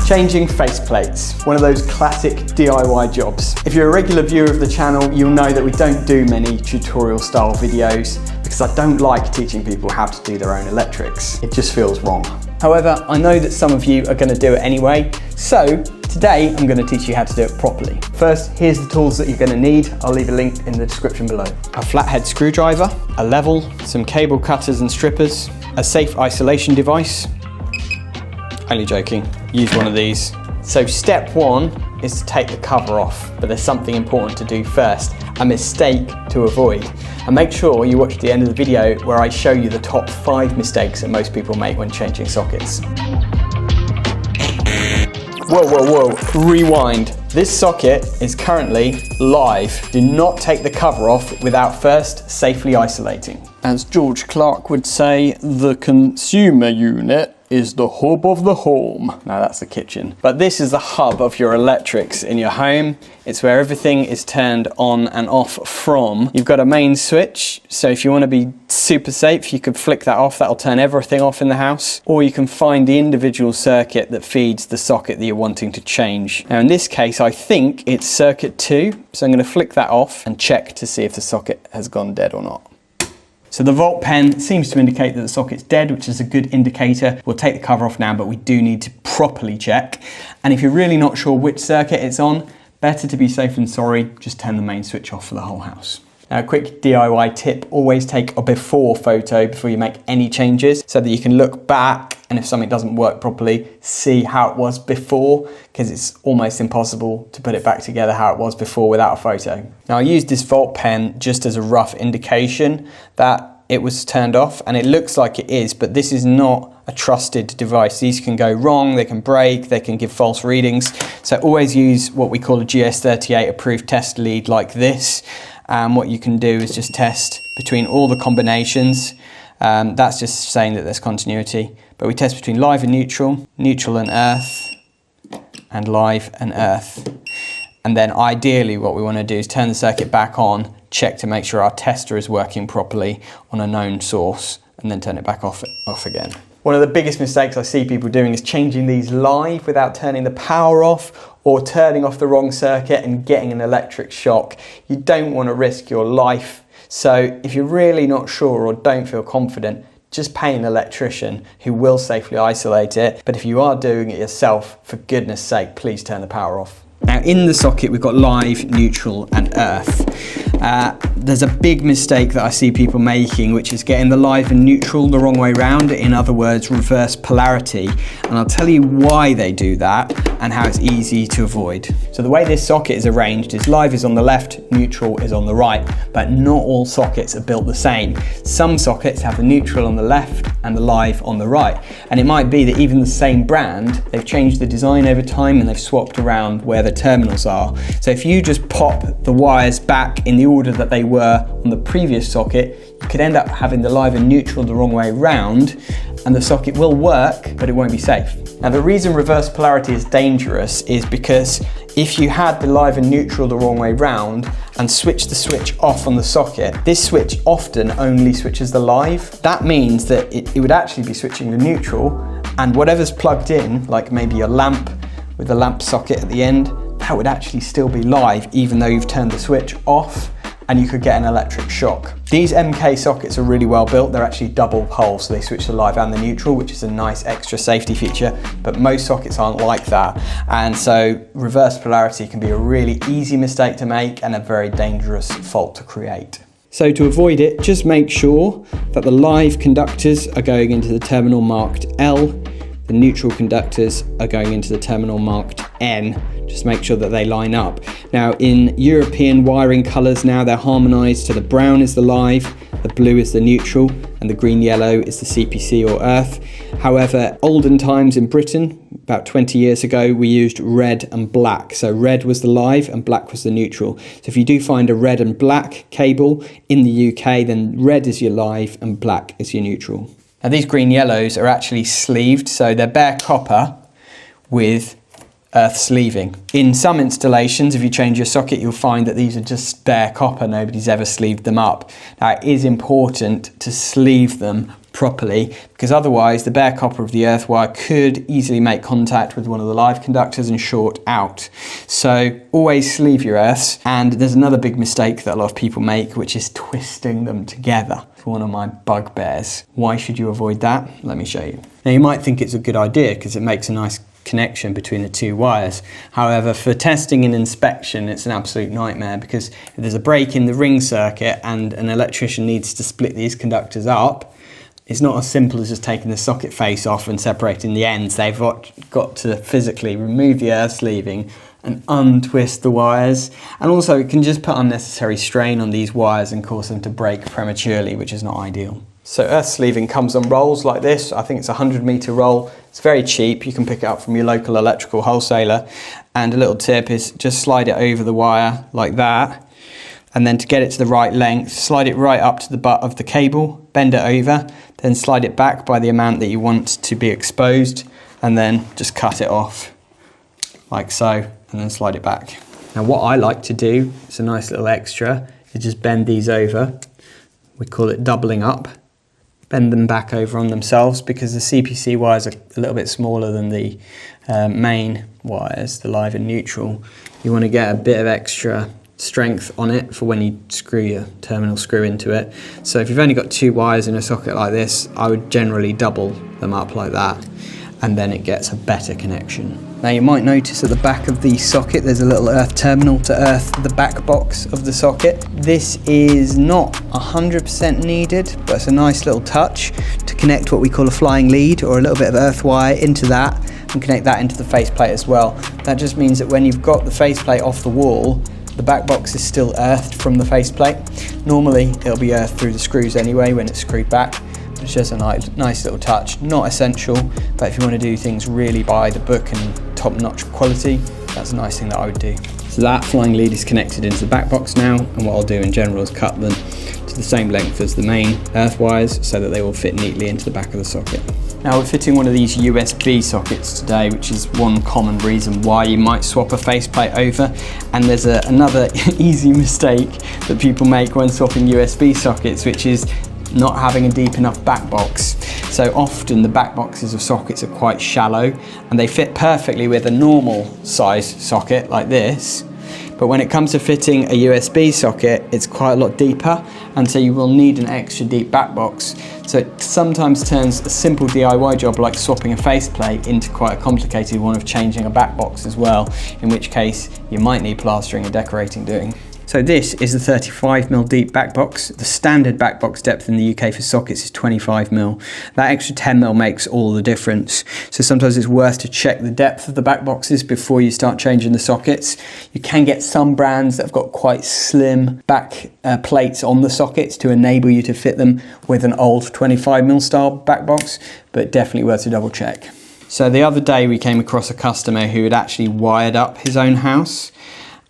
Changing faceplates, one of those classic DIY jobs. If you're a regular viewer of the channel, you'll know that we don't do many tutorial style videos because I don't like teaching people how to do their own electrics. It just feels wrong. However, I know that some of you are going to do it anyway, so today I'm going to teach you how to do it properly. First, here's the tools that you're going to need. I'll leave a link in the description below. A flathead screwdriver, a level, some cable cutters and strippers, a safe isolation device. Only joking, use one of these. So step one is to take the cover off, but there's something important to do first, a mistake to avoid. And make sure you watch the end of the video where I show you the top 5 mistakes that most people make when changing sockets. Whoa, rewind. This socket is currently live. Do not take the cover off without first safely isolating. As George Clark would say, the consumer unit is the hub of the home. No, that's the kitchen. But this is the hub of your electrics in your home. It's where everything is turned on and off from. You've got a main switch, so if you want to be super safe, you can flick that off. That'll turn everything off in the house. Or you can find the individual circuit that feeds the socket that you're wanting to change. Now in this case, I think it's circuit 2, so I'm going to flick that off and check to see if the socket has gone dead or not. So the volt pen seems to indicate that the socket's dead, which is a good indicator. We'll take the cover off now, but we do need to properly check. And if you're really not sure which circuit it's on, better to be safe than sorry, just turn the main switch off for the whole house. Now, a quick DIY tip, always take a before photo before you make any changes so that you can look back and if something doesn't work properly, see how it was before, because it's almost impossible to put it back together how it was before without a photo. Now I used this volt pen just as a rough indication that it was turned off, and it looks like it is, but this is not a trusted device. These can go wrong, they can break, they can give false readings. So always use what we call a GS38 approved test lead like this. What you can do is just test between all the combinations. That's just saying that there's continuity. But we test between live and neutral, neutral and earth, and live and earth. And then ideally what we want to do is turn the circuit back on, check to make sure our tester is working properly on a known source, and then turn it back off again. One of the biggest mistakes I see people doing is changing these live without turning the power off, or turning off the wrong circuit and getting an electric shock. You don't want to risk your life. So if you're really not sure or don't feel confident, just pay an electrician who will safely isolate it. But if you are doing it yourself, for goodness sake, please turn the power off. Now in the socket we've got live, neutral and earth. There's a big mistake that I see people making, which is getting the live and neutral the wrong way round, in other words reverse polarity, and I'll tell you why they do that and how it's easy to avoid. So the way this socket is arranged is live is on the left, neutral is on the right, but not all sockets are built the same. Some sockets have the neutral on the left and the live on the right, and it might be that even the same brand, they've changed the design over time and they've swapped around where the terminals are. So if you just pop the wires back in the order that they were on the previous socket, you could end up having the live and neutral the wrong way round, and the socket will work, but it won't be safe. Now the reason reverse polarity is dangerous is because if you had the live and neutral the wrong way round and switch the switch off on the socket, this switch often only switches the live. That means that it would actually be switching the neutral, and whatever's plugged in, like maybe a lamp with a lamp socket at the end, that would actually still be live even though you've turned the switch off, and you could get an electric shock. These MK sockets are really well built. They're actually double pole, so they switch the live and the neutral, which is a nice extra safety feature, but most sockets aren't like that. And so reverse polarity can be a really easy mistake to make and a very dangerous fault to create. So to avoid it, just make sure that the live conductors are going into the terminal marked L, the neutral conductors are going into the terminal marked N. Just make sure that they line up. Now in European wiring colours now, they're harmonised, so the brown is the live, the blue is the neutral, and the green yellow is the CPC or earth. However, olden times in Britain, about 20 years ago, we used red and black. So red was the live and black was the neutral. So if you do find a red and black cable in the UK, then red is your live and black is your neutral. Now these green yellows are actually sleeved, so they're bare copper with earth sleeving. In some installations, if you change your socket, you'll find that these are just bare copper, nobody's ever sleeved them up. Now it is important to sleeve them properly, because otherwise the bare copper of the earth wire could easily make contact with one of the live conductors and short out. So always sleeve your earths. And there's another big mistake that a lot of people make, which is twisting them together. It's one of my bugbears. Why should you avoid that? Let me show you. Now you might think it's a good idea because it makes a nice connection between the two wires. However, for testing and inspection, it's an absolute nightmare, because if there's a break in the ring circuit and an electrician needs to split these conductors up, it's not as simple as just taking the socket face off and separating the ends. They've got to physically remove the earth sleeving and untwist the wires. And also it can just put unnecessary strain on these wires and cause them to break prematurely, which is not ideal. So earth sleeving comes on rolls like this. I think it's a 100-meter roll. It's very cheap. You can pick it up from your local electrical wholesaler. And a little tip is just slide it over the wire like that. And then to get it to the right length, slide it right up to the butt of the cable, bend it over, then slide it back by the amount that you want to be exposed, and then just cut it off like so, and then slide it back. Now what I like to do, it's a nice little extra, is just bend these over. We call it doubling up. Bend them back over on themselves, because the CPC wires are a little bit smaller than the main wires, the live and neutral. You want to get a bit of extra strength on it for when you screw your terminal screw into it. So if you've only got 2 wires in a socket like this, I would generally double them up like that, and then it gets a better connection. Now you might notice at the back of the socket there's a little earth terminal to earth the back box of the socket. This is not 100% needed, but it's a nice little touch to connect what we call a flying lead, or a little bit of earth wire into that, and connect that into the faceplate as well. That just means that when you've got the faceplate off the wall, the back box is still earthed from the faceplate. Normally it'll be earthed through the screws anyway when it's screwed back. It's just a nice little touch, not essential, but if you want to do things really by the book and top-notch quality, that's a nice thing that I would do. So that flying lead is connected into the back box now, and what I'll do in general is cut them to the same length as the main earth wires so that they will fit neatly into the back of the socket. Now we're fitting one of these USB sockets today, which is one common reason why you might swap a faceplate over. And there's another easy mistake that people make when swapping USB sockets, which is not having a deep enough back box. So often the back boxes of sockets are quite shallow and they fit perfectly with a normal size socket like this. But when it comes to fitting a USB socket, it's quite a lot deeper, and so you will need an extra deep back box. So it sometimes turns a simple DIY job like swapping a faceplate into quite a complicated one of changing a back box as well, in which case you might need plastering and decorating doing. So this is the 35mm deep back box. The standard back box depth in the UK for sockets is 25mm. That extra 10mm makes all the difference. So sometimes it's worth to check the depth of the back boxes before you start changing the sockets. You can get some brands that have got quite slim back plates on the sockets to enable you to fit them with an old 25mm style back box, but definitely worth to double check. So the other day we came across a customer who had actually wired up his own house.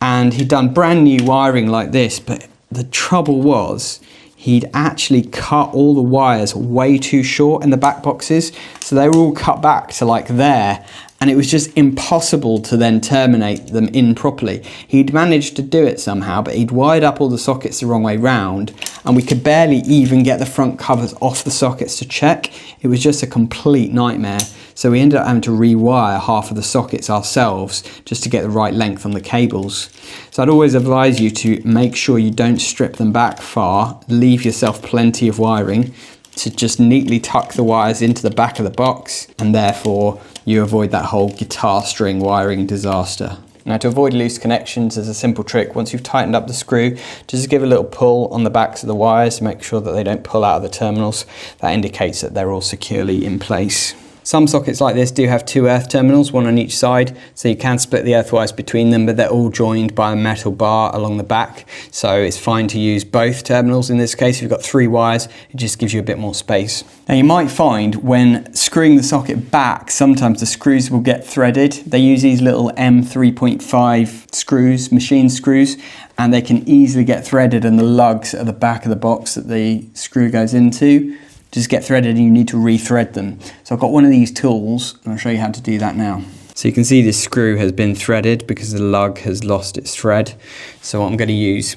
And he'd done brand new wiring like this, but the trouble was he'd actually cut all the wires way too short in the back boxes. So they were all cut back to like there, and it was just impossible to then terminate them in properly. He'd managed to do it somehow, but he'd wired up all the sockets the wrong way round, and we could barely even get the front covers off the sockets to check. It was just a complete nightmare. So we ended up having to rewire half of the sockets ourselves just to get the right length on the cables. So I'd always advise you to make sure you don't strip them back far, leave yourself plenty of wiring to just neatly tuck the wires into the back of the box, and therefore you avoid that whole guitar string wiring disaster. Now to avoid loose connections, there's a simple trick. Once you've tightened up the screw, just give a little pull on the backs of the wires to make sure that they don't pull out of the terminals. That indicates that they're all securely in place. Some sockets like this do have 2 earth terminals, one on each side, so you can split the earth wires between them, but they're all joined by a metal bar along the back, so it's fine to use both terminals in this case. If you've got 3 wires, it just gives you a bit more space. Now you might find when screwing the socket back, sometimes the screws will get threaded. They use these little M3.5 screws, machine screws, and they can easily get threaded, and the lugs at the back of the box that the screw goes into just get threaded, and you need to re-thread them. So I've got one of these tools, and I'll show you how to do that now. So you can see this screw has been threaded because the lug has lost its thread. So what I'm going to use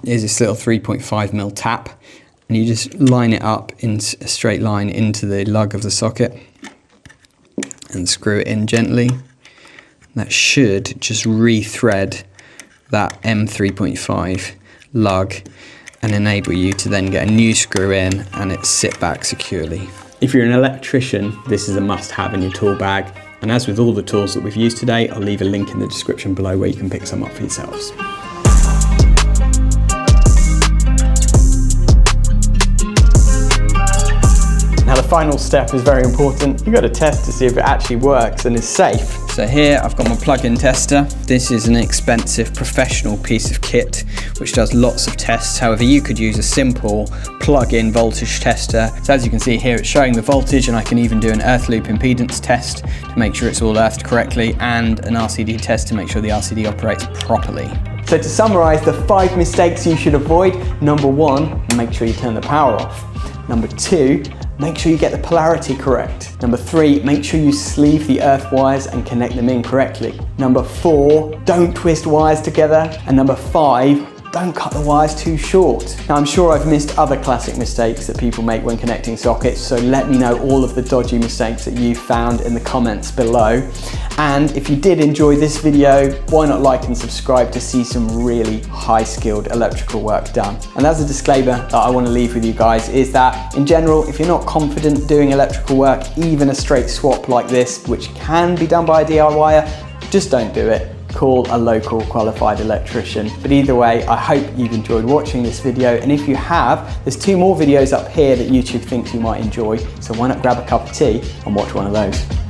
is this little 3.5mm tap, and you just line it up in a straight line into the lug of the socket and screw it in gently. That should just re-thread that M3.5 lug and enable you to then get a new screw in and it sit back securely. If you're an electrician, this is a must-have in your tool bag. And as with all the tools that we've used today, I'll leave a link in the description below where you can pick some up for yourselves. Now the final step is very important. You've got to test to see if it actually works and is safe. So here I've got my plug-in tester. This is an expensive professional piece of kit which does lots of tests. However, you could use a simple plug-in voltage tester. So as you can see here, it's showing the voltage, and I can even do an earth loop impedance test to make sure it's all earthed correctly, and an RCD test to make sure the RCD operates properly. So to summarize the 5 mistakes you should avoid: number 1, make sure you turn the power off. Number 2, make sure you get the polarity correct. Number 3, make sure you sleeve the earth wires and connect them in correctly. Number 4, don't twist wires together. And number 5, don't cut the wires too short. Now I'm sure I've missed other classic mistakes that people make when connecting sockets, so let me know all of the dodgy mistakes that you found in the comments below. And if you did enjoy this video, why not like and subscribe to see some really high-skilled electrical work done. And as a disclaimer that I want to leave with you guys is that, in general, if you're not confident doing electrical work, even a straight swap like this, which can be done by a DIYer, just don't do it. Call a local qualified electrician. But either way, I hope you've enjoyed watching this video, and if you have, there's 2 more videos up here that YouTube thinks you might enjoy, so why not grab a cup of tea and watch one of those.